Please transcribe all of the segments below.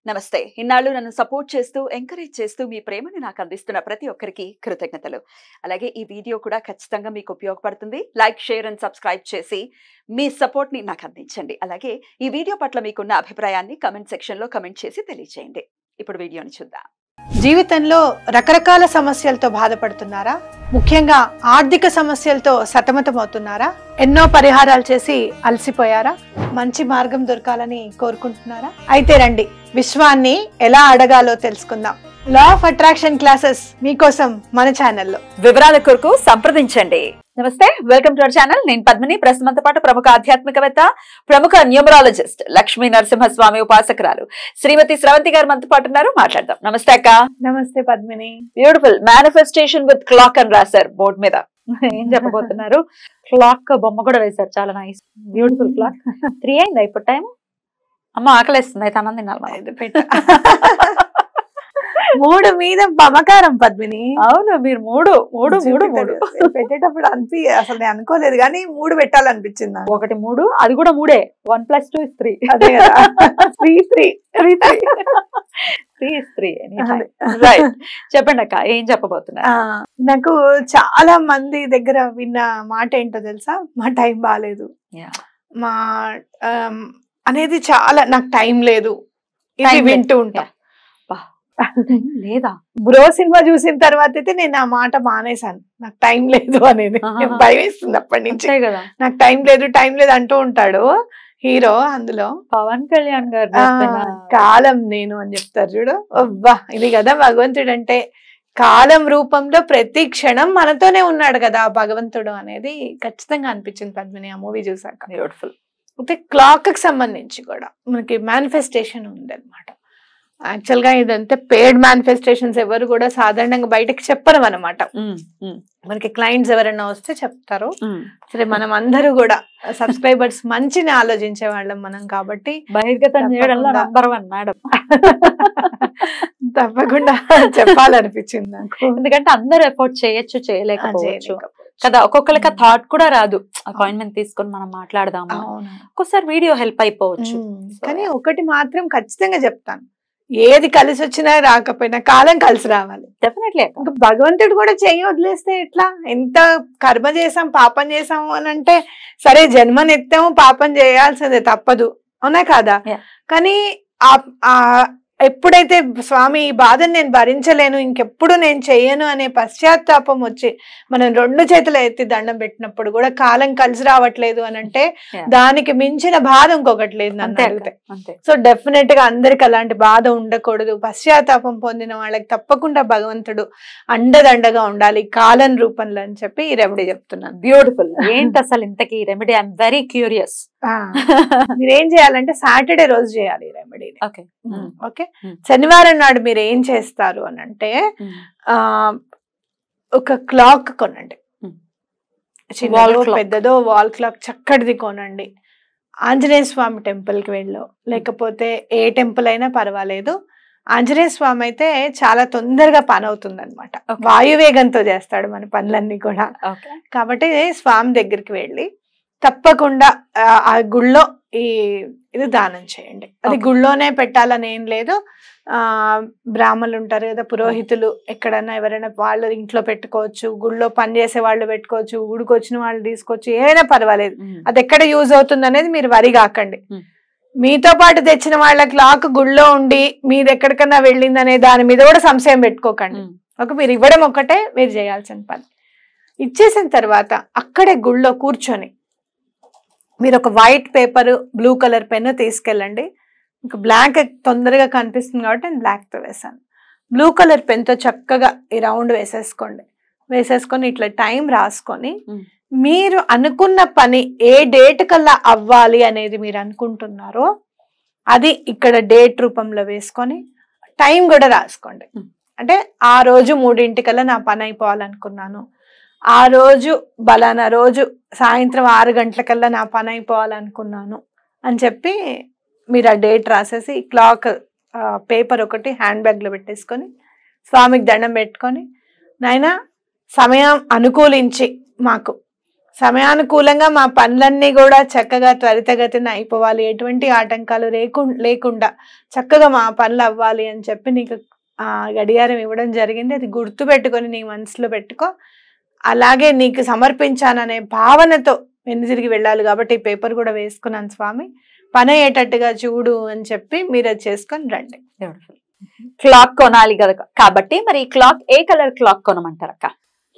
నమస్తే. ఇన్నాళ్ళు నన్ను సపోర్ట్ చేస్తూ, ఎంకరేజ్ చేస్తూ మీ ప్రేమని నాకు అందిస్తున్న ప్రతి ఒక్కరికి కృతజ్ఞతలు. అలాగే ఈ వీడియో కూడా ఖచ్చితంగా మీకు ఉపయోగపడుతుంది. లైక్, షేర్ అండ్ సబ్స్క్రైబ్ చేసి మీ సపోర్ట్‌ని నాకు అందించండి. అలాగే ఈ వీడియో పట్ల మీకున్న అభిప్రాయాన్ని కామెంట్ సెక్షన్‌లో కామెంట్ చేసి తెలియజేయండి. ఇప్పుడు వీడియోని చూద్దాం. జీవితంలో రకరకాల సమస్యలతో బాధపడుతున్నారా? ముఖ్యంగా ఆర్థిక సమస్యలతో సతమతమవుతున్నారా? ఎన్నో పరిహారాలు చేసి అలసిపోయారా? మంచి మార్గం దొరకాలని కోరుకుంటున్నారా? అయితే రండి, విశ్వాన్ని ఎలా అడగాలో తెలుసుకుందాం. లా ఆఫ్ అట్రాక్షన్ క్లాసెస్ మీకోసం మన ఛానల్లో. వివరాల కొరకు సంప్రదించండి. నమస్తే, వెల్కమ్ టు అవర్ ఛానల్. నేను పద్మిని. ప్రస్తుతంతో పాటు ప్రముఖ ఆధ్యాత్మికవేత్త, ప్రముఖ న్యూమరాలజిస్ట్, లక్ష్మీ నరసింహస్వామి ఉపాసకురాలు శ్రీమతి స్రవంతి గారు మనతో పాటు ఉన్నారు. మాట్లాడదాం. నమస్తే అక్క. నమస్తే Padmini. Beautiful manifestation with clock అని రాశారు బోర్డు మీద. ఏం చెప్పబోతున్నారు? క్లాక్ బొమ్మ కూడా వేశారు, చాలా నైస్ బ్యూటిఫుల్ క్లాక్. 3 అయిందా ఇప్పుడు టైం? అమ్మ ఆకలేస్తుంది, అయితే అన్నం తినాలి. 3 మీద మమకారం పద్మిని. అవును, మీరు మూడు పెట్టేటప్పుడు అసలు నేను అనుకోలేదు, కానీ 3 పెట్టాలనిపించింది నాకు. 1 3, అది కూడా 3. 1 + 2 = 3. అదే కదా, 3 రైట్. చెప్పండి అక్క, ఏం చెప్పబోతున్నారు? నాకు చాలా మంది దగ్గర విన్న మాట ఏంటో తెలుసా? మా టైం బాగాలేదు, మా అనేది చాలా, నాకు టైం లేదు, ఇది వింటూ ఉంటా. లేదా బ్రో సినిమా చూసిన తర్వాత అయితే నేను ఆ మాట మానేశాను, నాకు టైం లేదు అనేది. భయం వేస్తుంది అప్పటి నుంచి. నాకు టైం లేదు అంటూ ఉంటాడు హీరో. అందులో పవన్ కళ్యాణ్ గారు కాలం నేను అని చెప్తారు చూడు. అబ్బా, ఇది కదా భగవంతుడు అంటే. కాలం రూపంలో ప్రతి క్షణం మనతోనే ఉన్నాడు కదా భగవంతుడు అనేది ఖచ్చితంగా అనిపించింది పద్మిని ఆ మూవీ చూసాక. బ్యూటిఫుల్. అయితే క్లాక్ కి సంబంధించి కూడా మనకి మేనిఫెస్టేషన్ ఉంది అనమాట. యాక్చువల్ గా ఇదంతా పెయిడ్ మేనిఫెస్టేషన్స్ ఎవరు కూడా సాధారణంగా బయటకి చెప్పరు అనమాట. మనకి క్లయింట్స్ ఎవరైనా వస్తే చెప్తారు. సరే, మనం అందరూ కూడా సబ్స్క్రైబర్స్ మంచిని ఆలోచించే వాళ్ళం మనం కాబట్టి బహిర్గతం చేయడంలో నంబర్ 1 మేడం. తప్పకుండా చెప్పాలనిపించింది నాకు. ఎందుకంటే అందరూ ఎఫోర్ట్ చేయొచ్చు, చేయలేకపోవచ్చు కదా. ఒక్కొక్కరికి థాట్ కూడా రాదు, అపాయింట్మెంట్ తీసుకొని మనం మాట్లాడదాము, ఒక్కోసారి వీడియో హెల్ప్ అయిపోవచ్చు. కానీ ఒకటి మాత్రం ఖచ్చితంగా చెప్తాను, ఏది కలిసి వచ్చినా రాకపోయినా కాలం కలిసి రావాలి. డెఫినెట్లీ. ఇంకా భగవంతుడు కూడా చెయ్యి వదిలేస్తే ఎట్లా? ఎంత కర్మ చేసాం, పాపం చేసాము అని అంటే సరే, జన్మనెత్తాము, పాపం చేయాల్సిందే, తప్పదు, అవునా కాదా? కానీ ఎప్పుడైతే స్వామి ఈ బాధను నేను భరించలేను, ఇంకెప్పుడు నేను చెయ్యను అనే పశ్చాత్తాపం వచ్చి మనం 2 చేతులు ఎత్తి దండం పెట్టినప్పుడు కూడా కాలం కలిసి రావట్లేదు అని అంటే దానికి మించిన బాధ ఇంకొకటి లేదు నన్ను అడిగితే. సో డెఫినెట్ గా అందరికి అలాంటి బాధ ఉండకూడదు. పశ్చాత్తాపం పొందిన వాళ్ళకి తప్పకుండా భగవంతుడు అండదండగా ఉండాలి కాలం రూపంలో అని చెప్పి ఈ రెమెడీ చెప్తున్నాను. బ్యూటిఫుల్. ఏంటి అసలు ఇంతకీ ఈ రెమెడీ? I'm very curious. మీరేం చేయాలంటే సాటర్డే రోజు చేయాలి ఈ రెమెడీని. ఓకే, శనివారం నాడు మీరు ఏం చేస్తారు అని అంటే ఒక క్లాక్ కొనండి, చిన్నదో పెద్దదో వాల్ క్లాక్ చక్కటిది కొనండి. ఆంజనేయ స్వామి టెంపుల్ కి వెళ్ళో లేకపోతే ఏ టెంపుల్ అయినా పర్వాలేదు. ఆంజనేయ స్వామి అయితే చాలా తొందరగా పని అవుతుంది అనమాట, వాయువేగంతో చేస్తాడు మన పనులన్నీ కూడా. కాబట్టి స్వామి దగ్గరికి వెళ్ళి తప్పకుండా ఆ గుళ్ళో ఇది దానం చేయండి. అది గుళ్ళోనే పెట్టాలని ఏం లేదు. బ్రాహ్మణులు ఉంటారు కదా, పురోహితులు, ఎక్కడన్నా ఎవరైనా వాళ్ళు ఇంట్లో పెట్టుకోవచ్చు, గుళ్ళో పని చేసే వాళ్ళు పెట్టుకోవచ్చు, ఊడికి వచ్చిన వాళ్ళు తీసుకోవచ్చు, ఏదైనా పర్వాలేదు. అది ఎక్కడ యూజ్ అవుతుంది అనేది మీరు వరి కాకండి. మీతో పాటు తెచ్చిన వాళ్ళ క్లాక్ గుళ్ళో ఉండి మీది ఎక్కడికన్నా వెళ్ళింది అనే దాని మీద కూడా సంశయం పెట్టుకోకండి. మీరు ఇవ్వడం ఒక్కటే మీరు చేయాల్సిన పని. ఇచ్చేసిన తర్వాత అక్కడే గుళ్ళో కూర్చొని మీరు ఒక white paper, blue colour pen తీసుకెళ్ళండి. ఇంకా బ్లాక్ తొందరగా కనిపిస్తుంది కాబట్టి నేను బ్లాక్తో వేసాను. బ్లూ కలర్ పెన్తో చక్కగా ఈ రౌండ్ వేసేసుకొని ఇట్లా టైం రాసుకొని మీరు అనుకున్న పని ఏ డేట్ కల్లా అవ్వాలి అనేది మీరు అనుకుంటున్నారో అది ఇక్కడ డేట్ రూపంలో వేసుకొని టైం కూడా రాసుకోండి. అంటే ఆ రోజు 3 నా పని అయిపోవాలనుకున్నాను, ఆ రోజు బలానా రోజు సాయంత్రం 6 గంటలకల్లా నా పని అయిపోవాలనుకున్నాను అని చెప్పి మీరు ఆ డేట్ రాసేసి క్లాక్ పేపర్ ఒకటి హ్యాండ్ బ్యాగ్లో పెట్టేసుకొని స్వామికి దండం పెట్టుకొని, నాయనా సమయం అనుకూలించి మాకు సమయానుకూలంగా మా పనులన్నీ కూడా చక్కగా త్వరితగతిన అయిపోవాలి, ఎటువంటి ఆటంకాలు లేకుండా చక్కగా మా పనులు అవ్వాలి అని చెప్పి నీకు గడియారం ఇవ్వడం జరిగింది. అది గుర్తు పెట్టుకొని నీ మనసులో పెట్టుకో. అలాగే నీకు సమర్పించాననే భావనతో వెనుదిరిగి వెళ్ళాలి కాబట్టి ఈ పేపర్ కూడా వేసుకున్నాను స్వామి, పని అయ్యేటట్టుగా చూడు అని చెప్పి మీరు అది చేసుకొని రండి. క్లాక్ కొనాలి కదా కాబట్టి మరి ఈ క్లాక్ ఏ కలర్ క్లాక్ కొనమంటారక్క?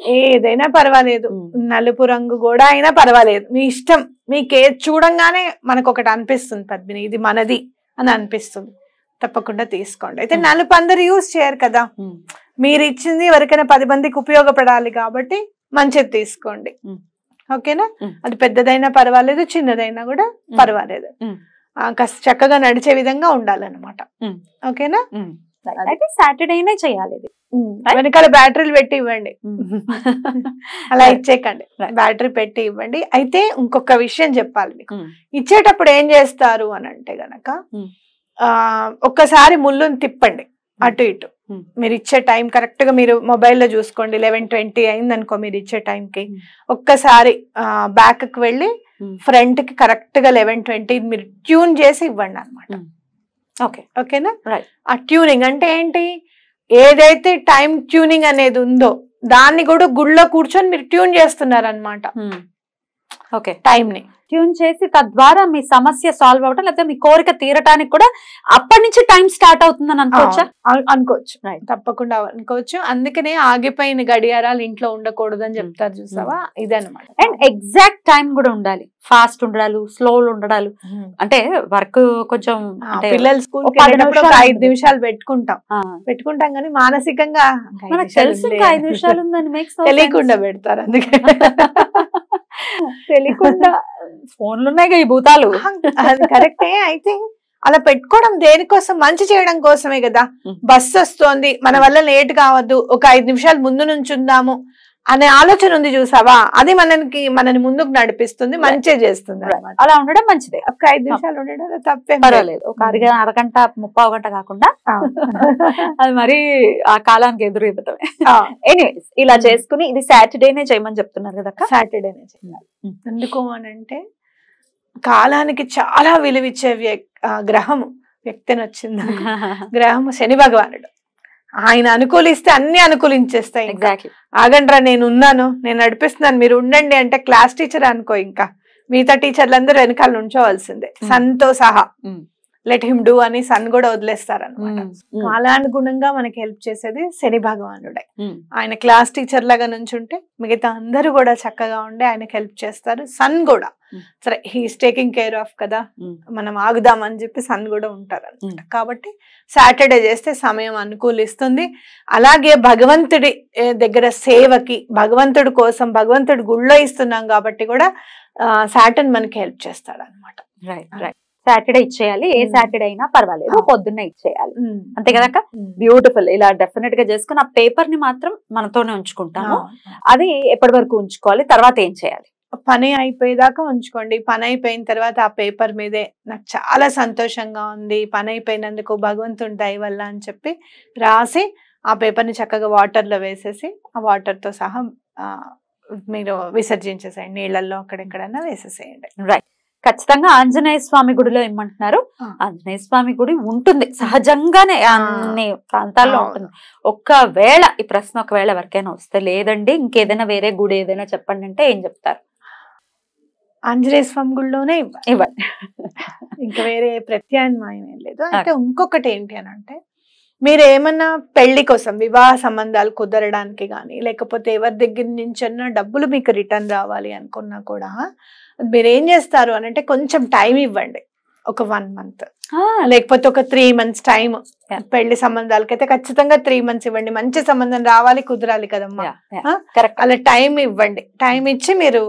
ఏదైనా పర్వాలేదు, నలుపు రంగు కూడా అయినా పర్వాలేదు, మీ ఇష్టం. మీకు ఏది చూడంగానే మనకు ఒకటి అనిపిస్తుంది పద్మిని ఇది మనది అని అనిపిస్తుంది, తప్పకుండా తీసుకోండి. అయితే నలుపు అందరు యూజ్ చేయరు కదా, మీరు ఇచ్చింది ఎవరికైనా 10 మందికి ఉపయోగపడాలి కాబట్టి మంచిది తీసుకోండి. ఓకేనా? అది పెద్దదైనా పర్వాలేదు, చిన్నదైనా కూడా పర్వాలేదు, చక్కగా నడిచే విధంగా ఉండాలన్నమాట. ఓకేనా? అయితే సాటర్డేనే చేయాలి ఇది. వెనకాల బ్యాటరీలు పెట్టి ఇవ్వండి, అలా ఇచ్చేకండి, బ్యాటరీ పెట్టి ఇవ్వండి. అయితే ఇంకొక విషయం చెప్పాలి మీకు, ఇచ్చేటప్పుడు ఏం చేస్తారు అని అంటే గనక ఒక్కసారి ముళ్ళుని తిప్పండి అటు ఇటు. మీరు ఇచ్చే టైం కరెక్ట్ గా మీరు మొబైల్లో చూసుకోండి, 11:20 అయింది అనుకో మీరు ఇచ్చే టైంకి, ఒక్కసారి బ్యాక్ కి వెళ్ళి ఫ్రంట్ కి కరెక్ట్ గా 11:20 మీరు ట్యూన్ చేసి ఇవ్వండి అనమాట. ఓకేనా? ఆ ట్యూనింగ్ అంటే ఏంటి, ఏదైతే టైం ట్యూనింగ్ అనేది ఉందో దాన్ని కూడా గుళ్ళో కూర్చొని మీరు ట్యూన్ చేస్తున్నారు అనమాట. టైం ని ట్యూన్ చేసి తద్వారా మీ సమస్య సాల్వ్ అవటం, లేకపోతే మీ కోరిక తీరటానికి కూడా అప్పటి నుంచి టైం స్టార్ట్ అవుతుందని అనుకోవచ్చా? అనుకోవచ్చు, తప్పకుండా అనుకోవచ్చు. అందుకనే ఆగిపోయిన గడియారాలు ఇంట్లో ఉండకూడదు అని చెప్తారు చూసావా, ఇదన్నమాట. అండ్ ఎగ్జాక్ట్ టైం కూడా ఉండాలి, ఫాస్ట్ ఉండాలి, స్లో ఉండాలి. అంటే వర్క్ కొంచెం పిల్లలు స్కూల్ 5 నిమిషాలు పెట్టుకుంటాం కానీ మానసికంగా తెలుసు 5 నిమిషాలు ఉందని తెలియకుండా పెడతారు. అందుకే తెలియకుండా ఫోన్లు ఉన్నాయి ఈ భూతాలు. అది కరెక్టే. అయితే అలా పెట్టుకోవడం దేనికోసం, మంచి చేయడం కోసమే కదా. బస్సు వస్తోంది, మన వల్ల లేట్ కావద్దు, ఒక 5 నిమిషాలు ముందు నుంచి ఉందాము అనే ఆలోచన ఉంది చూసావా, అది మనని ముందుకు నడిపిస్తుంది, మంచి చేస్తుంది. అలా ఉండడం మంచిదే. ఒక 5 నిమిషాలు ఉండడం తప్పే పర్వాలేదు, ఒక అరగంట 30 గంట కాకుండా అది మరి ఆ కాలానికి ఎదురు ఇవ్వటమే. ఎనీవేస్ ఇలా చేసుకుని ఇది సాటర్డేనే చేయమని చెప్తున్నారు కదా. సాటర్డేనే చేయాలి. ఎందుకు అనంటే కాలానికి చాలా విలువిచ్చే గ్రహము వ్యక్తిని వచ్చింది. గ్రహము శని భగవానుడు. ఆయన అనుకూలిస్తే అన్ని అనుకూలించేస్తాయి. ఆగండ్రా నేను ఉన్నాను, నేను నడిపిస్తున్నాను, మీరు ఉండండి అంటే క్లాస్ టీచర్ అనుకో, ఇంకా మిగతా టీచర్లందరూ వెనకాల నుంచోవలసిందే, సన్తో సహా. లెట్ హిమ్ డూ అని సన్ కూడా వదిలేస్తారు అనమాట. కాలానుగుణంగా మనకి హెల్ప్ చేసేది శని భగవానుడే. ఆయన క్లాస్ టీచర్ లాగా నుంచుంటే మిగతా అందరూ కూడా చక్కగా ఉండి ఆయనకి హెల్ప్ చేస్తారు. సన్ కూడా సరే హీస్ టేకింగ్ కేర్ ఆఫ్ కదా, మనం ఆగుదామని చెప్పి సన్ కూడా ఉంటారు అనమాట. కాబట్టి సాటర్డే చేస్తే సమయం అనుకూలిస్తుంది. అలాగే భగవంతుడి దగ్గర సేవకి, భగవంతుడి కోసం, భగవంతుడి గుళ్ళో ఇస్తున్నాం కాబట్టి కూడా సాటర్న్ మనకి హెల్ప్ చేస్తాడు అనమాట. సాటర్డే ఇచ్చేయాలి, ఏ సాటర్డే అయినా పర్వాలేదు, పొద్దున్నే ఇచ్చేయాలి, అంతే కదా. బ్యూటిఫుల్. ఇలా డెఫినెట్ గా చేసుకుని ఆ పేపర్ ని మాత్రం మనతోనే ఉంచుకుంటాము. అది ఎప్పటి వరకు ఉంచుకోవాలి, తర్వాత ఏం చేయాలి? పని అయిపోయేదాకా ఉంచుకోండి. పని అయిపోయిన తర్వాత ఆ పేపర్ మీదే నాకు చాలా సంతోషంగా ఉంది, పని అయిపోయినందుకు భగవంతుడి దయ వల్ల అని చెప్పి రాసి ఆ పేపర్ ని చక్కగా వాటర్ లో వేసేసి ఆ వాటర్ తో సహా మీరు విసర్జించేసేయండి, నీళ్ళల్లో అక్కడెక్కడైనా వేసేసేయండి. రైట్. ఖచ్చితంగా ఆంజనేయ స్వామి గుడిలో ఏమంటున్నారు, ఆంజనేయ స్వామి గుడి ఉంటుంది సహజంగానే, అన్ని ప్రాంతాల్లో ఉంటుంది. ఒకవేళ ఈ ప్రశ్న ఒకవేళ ఎవరికైనా వస్తే, లేదండి ఇంకేదైనా వేరే గుడి ఏదైనా చెప్పండి అంటే ఏం చెప్తారు? ఆంజనేయ స్వామి గుడిలోనే ఇవ్వండి, ఇంకా వేరే ప్రత్యామ్నాయం ఏం లేదు. అయితే ఇంకొకటి ఏంటి అని అంటే, మీరు ఏమన్నా పెళ్లి కోసం, వివాహ సంబంధాలు కుదరడానికి కానీ, లేకపోతే ఎవరి దగ్గర నుంచన్నా డబ్బులు మీకు రిటర్న్ రావాలి అనుకున్నా కూడా మీరు ఏం చేస్తారు అని అంటే కొంచెం టైం ఇవ్వండి, ఒక 1 month లేకపోతే ఒక 3 months టైం. పెళ్లి సంబంధాలకైతే ఖచ్చితంగా 3 months ఇవ్వండి. మంచి సంబంధం రావాలి, కుదరాలి కదమ్మా, అలా టైం ఇవ్వండి. టైం ఇచ్చి మీరు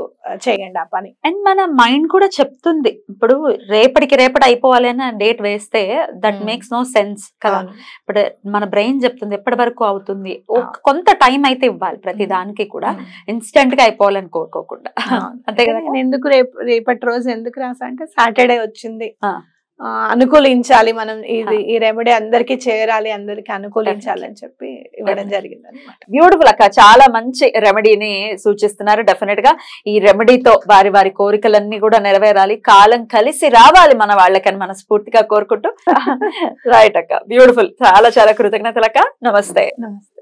చేయండి ఆ పని. అండ్ మన మైండ్ కూడా చెప్తుంది, ఇప్పుడు రేపటి అయిపోవాలి అని డేట్ వేస్తే దట్ మేక్స్ నో సెన్స్ కదా. ఇప్పుడు మన బ్రెయిన్ చెప్తుంది ఎప్పటి వరకు అవుతుంది, కొంత టైం అయితే ఇవ్వాలి ప్రతి దానికి కూడా, ఇన్స్టెంట్ గా అయిపోవాలని కోరుకోకుండా. అంతే కదా. నేను ఎందుకు రేపటి రోజు ఎందుకు రాసా అంటే, సాటర్డే వచ్చింది, అనుకూలించాలి, మనం ఇది ఈ రెమెడీ అందరికి చేరాలి, అందరికి అనుకూలించాలి అని చెప్పి ఇవ్వడం జరిగింది అనమాట. బ్యూటిఫుల్ అక్క, చాలా మంచి రెమెడీని సూచిస్తున్నారు. డెఫినెట్ గా ఈ రెమెడీతో వారి వారి కోరికలన్నీ కూడా నెరవేరాలి, కాలం కలిసి రావాలి మన వాళ్ళకని మనస్ఫూర్తిగా కోరుకుంటూ రైట్ అక్క, బ్యూటిఫుల్, చాలా చాలా కృతజ్ఞతలు అక్క. నమస్తే. నమస్తే.